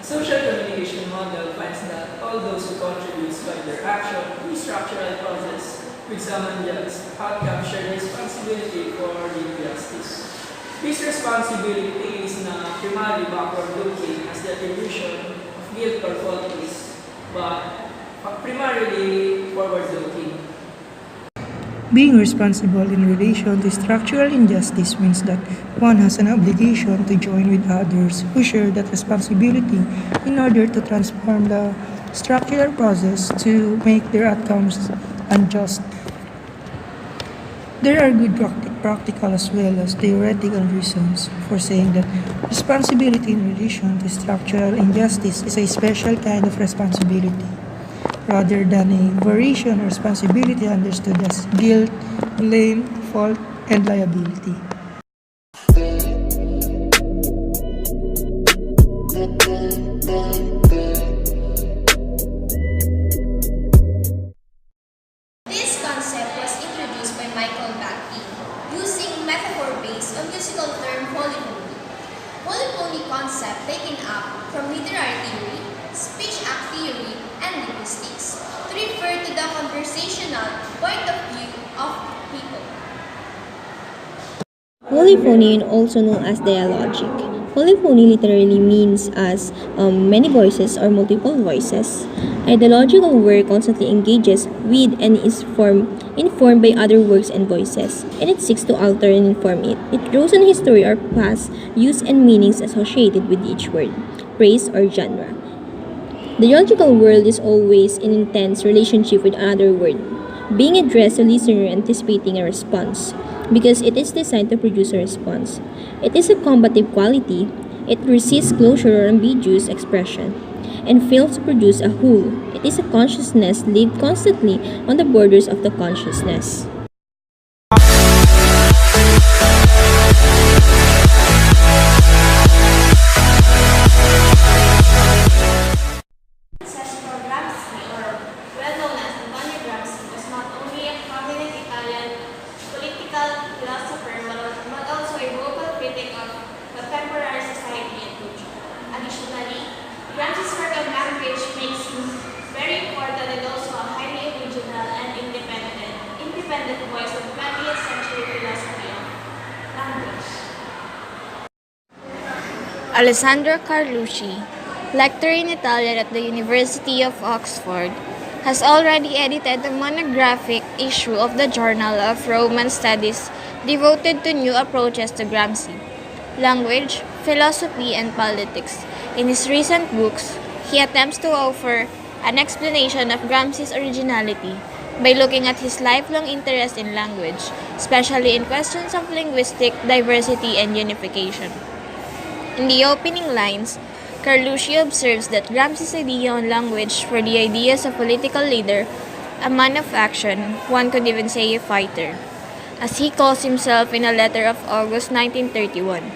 Social communication model finds that all those who contribute by their action to the structural process with some unjust outcome share the responsibility for the justice. This responsibility is not primarily backward-looking as the attribution of guilt or fault is, but primarily forward-looking. Being responsible in relation to structural injustice means that one has an obligation to join with others who share that responsibility in order to transform the structural process to make their outcomes unjust. There are good practical as well as theoretical reasons for saying that responsibility in relation to structural injustice is a special kind of responsibility, rather than a variation of responsibility understood as guilt, blame, fault, and liability. This concept was introduced by Michael Bakke, using metaphor based on musical term polyphony. Polyphony concept taken up from literary theory, speech act theory, and linguistics to refer to the conversational point of view of people. Polyphony, also known as dialogic. Polyphony literally means as many voices or multiple voices. A dialogical work constantly engages with and is informed by other works and voices, and it seeks to alter and inform it. It draws on history or past use and meanings associated with each word, phrase, or genre. The dialogical world is always in intense relationship with another word, being addressed to listener anticipating a response, because it is designed to produce a response. It is a combative quality. It resists closure or ambiguous expression, and fails to produce a whole. It is a consciousness lived constantly on the borders of the consciousness. Francesco Gramsci, or well known as Antonio Gramsci, was not only a prominent Italian political philosopher but also a vocal critic of contemporary society and culture. Additionally, Gramsci's work on language makes him very important and also a highly original and independent voice of 20th century philosophy of language. Alessandro Carlucci, lecturer in Italian at the University of Oxford, has already edited a monographic issue of the Journal of Roman Studies devoted to new approaches to Gramsci, language, philosophy, and politics. In his recent books, he attempts to offer an explanation of Gramsci's originality by looking at his lifelong interest in language, especially in questions of linguistic diversity and unification. In the opening lines, Carlucci observes that Gramsci's idea on language for the ideas of political leader, a man of action, one could even say a fighter, as he calls himself in a letter of August 1931.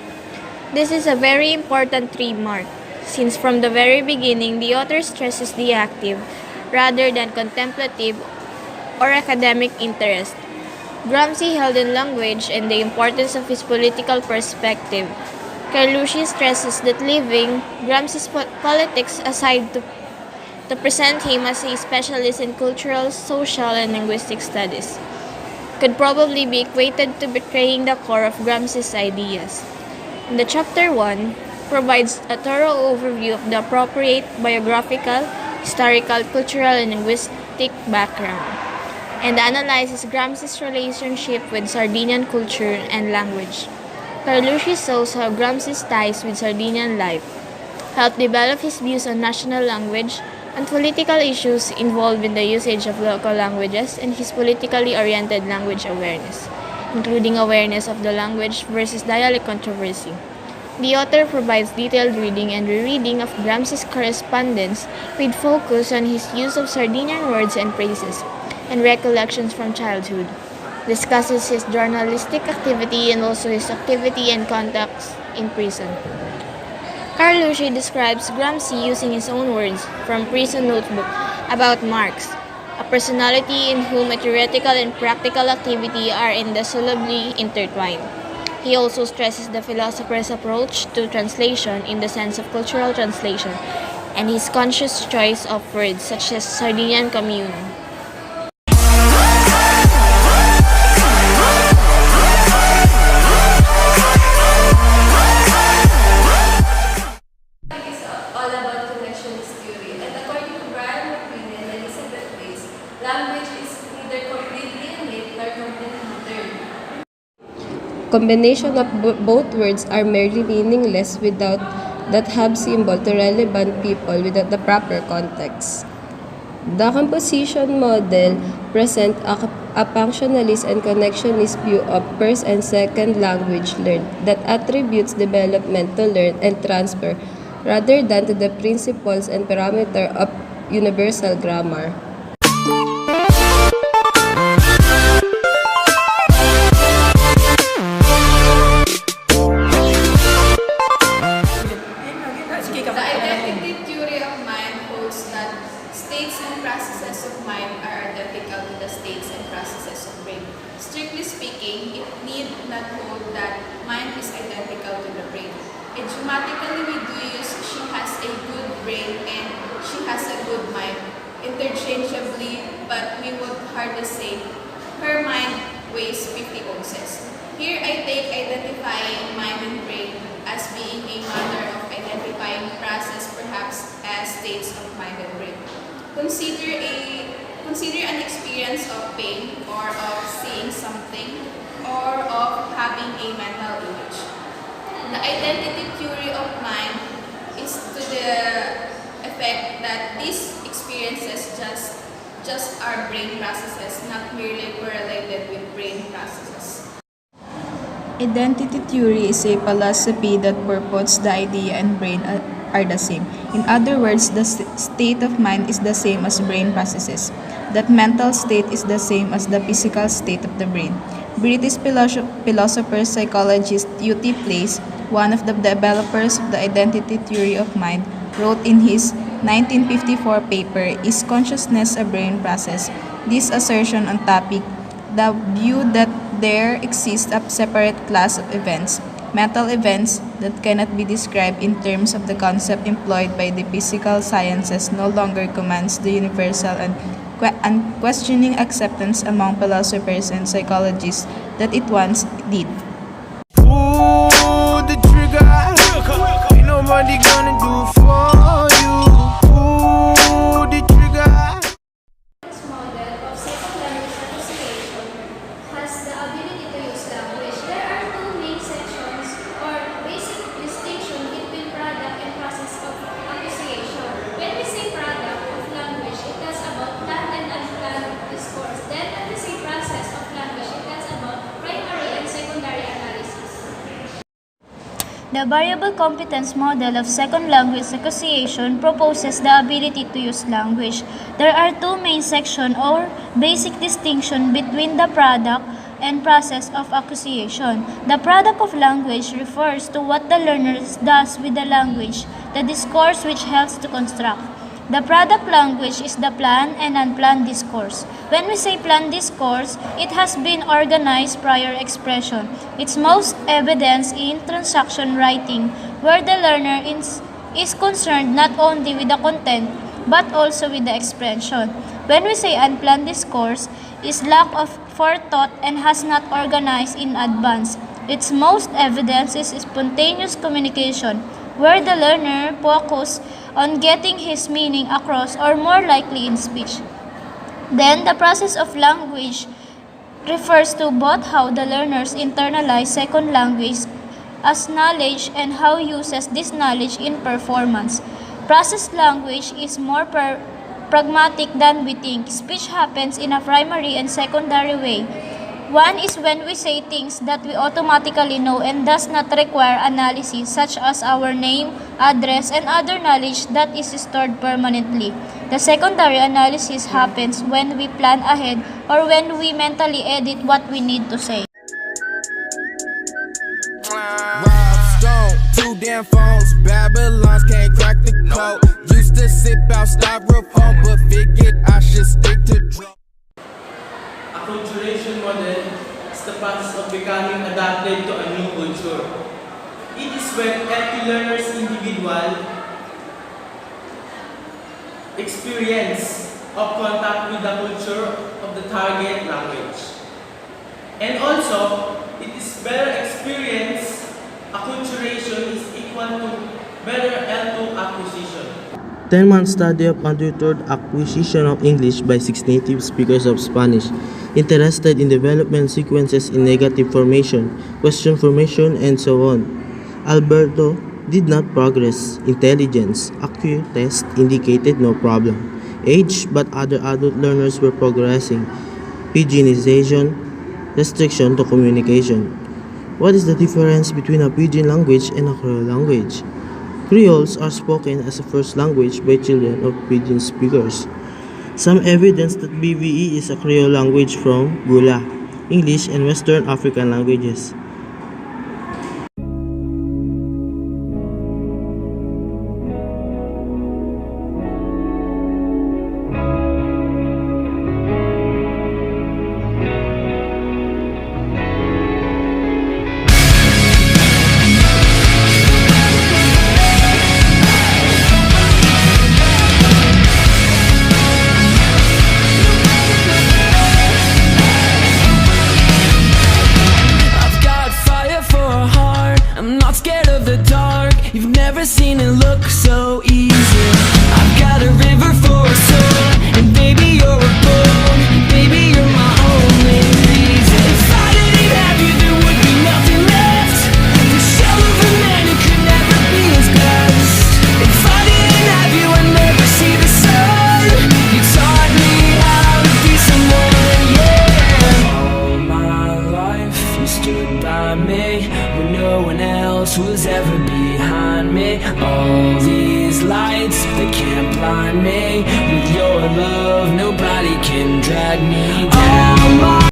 This is a very important remark, since from the very beginning the author stresses the active, rather than contemplative or academic interest Gramsci held in language and the importance of his political perspective. Carlucci stresses that leaving Gramsci's politics aside to present him as a specialist in cultural, social, and linguistic studies could probably be equated to betraying the core of Gramsci's ideas. In the chapter 1 provides a thorough overview of the appropriate biographical, historical, cultural, and linguistic background, and analyzes Gramsci's relationship with Sardinian culture and language. Carlucci shows how Gramsci's ties with Sardinian life helped develop his views on national language and political issues involved in the usage of local languages and his politically oriented language awareness, including awareness of the language versus dialect controversy. The author provides detailed reading and rereading of Gramsci's correspondence with focus on his use of Sardinian words and phrases and recollections from childhood, discusses his journalistic activity and also his activity and contacts in prison. Carlucci describes Gramsci using his own words from Prison Notebook about Marx, a personality in whom a theoretical and practical activity are indissolubly intertwined. He also stresses the philosopher's approach to translation in the sense of cultural translation and his conscious choice of words such as Sardinian commune. Is all about connectionist theory, and according to Brian McQueen and Elizabeth Weiss, language is neither completely innate nor completely learned. Combination of both words are merely meaningless without that have symbol to relevant people without the proper context. The composition model presents a functionalist and connectionist view of first and second language learned that attributes development to learn and transfer rather than to the principles and parameters of universal grammar. The identity theory of mind holds that states and processes of mind are identical to the states and processes of brain. Strictly speaking, it need not hold that mind is identical to the brain. Idiomatically, we do use she has a good brain and she has a good mind interchangeably, but we would hardly say her mind weighs 50 ounces. Here, I take identifying mind and brain as being a manner of identifying process, perhaps as states of mind and brain. Consider an experience of pain or of seeing something or of having a mental image. The identity theory of mind is to the effect that these experiences just are brain processes, not merely correlated with brain processes. Identity theory is a philosophy that purports the idea and brain are the same. In other words, the state of mind is the same as brain processes. That mental state is the same as the physical state of the brain. British philosopher psychologist U.T. Place, one of the developers of the identity theory of mind, wrote in his 1954 paper, Is Consciousness a Brain Process? This assertion on topic, the view that there exists a separate class of events, mental events, that cannot be described in terms of the concept employed by the physical sciences no longer commands the universal and unquestioning acceptance among philosophers and psychologists that it once did. Pull the trigger, ain't nobody gonna do for you. Pull the trigger. This model of second language association has the ability to use language. There are two main sections or basic distinction between product and process of association. When we say product of language, it is about planned and unplanned discourse. Then when we say process of language, it is about primary and secondary analysis. The variable competence model of second language association proposes the ability to use language. There are two main sections or basic distinction between the product and process of association. The product of language refers to what the learner does with the language, the discourse which helps to construct. The product language is the planned and unplanned discourse. When we say planned discourse, it has been organized prior expression. It's most evidence in transaction writing, where the learner is concerned not only with the content, but also with the expression. When we say unplanned discourse, is lack of forethought and has not organized in advance. Its most evidence is spontaneous communication, where the learner focuses on getting his meaning across or more likely in speech. Then, the process of language refers to both how the learners internalize second language as knowledge and how uses this knowledge in performance. Process language is more pragmatic than we think. Speech happens in a primary and secondary way. One is when we say things that we automatically know and does not require analysis, such as our name, address, and other knowledge that is stored permanently. The secondary analysis happens when we plan ahead or when we mentally edit what we need to say. Rob Stone, 2 damn phones, Babylons can't crack the code. Used to sip out styrofoam, but figured I should stick to drugs. Acculturation model is the process of becoming adapted to a new It is when every learner's individual experience of contact with the culture of the target language. And also, it is better experience, acculturation is equal to better L2 acquisition. 10-month study of untutored acquisition of English by 6 native speakers of Spanish, interested in development sequences in negative formation, question formation, and so on. Alberto did not progress. Intelligence, IQ test indicated no problem. Age, but other adult learners were progressing. Pidginization, restriction to communication. What is the difference between a Pidgin language and a Creole language? Creoles are spoken as a first language by children of Pidgin speakers. Some evidence that BVE is a Creole language from Gula, English, and Western African languages. Never seen it look so easy. I've got a river for a soul, and baby you're a bone. Baby you're my only reason. If I didn't have you, there would be nothing left. The shell of a man who could never be his best. If I didn't have you, I'd never see the sun. You taught me how to be someone, yeah. All my life you stood by me when no one else was ever behind me. All these lights, they can't blind me. With your love, nobody can drag me down.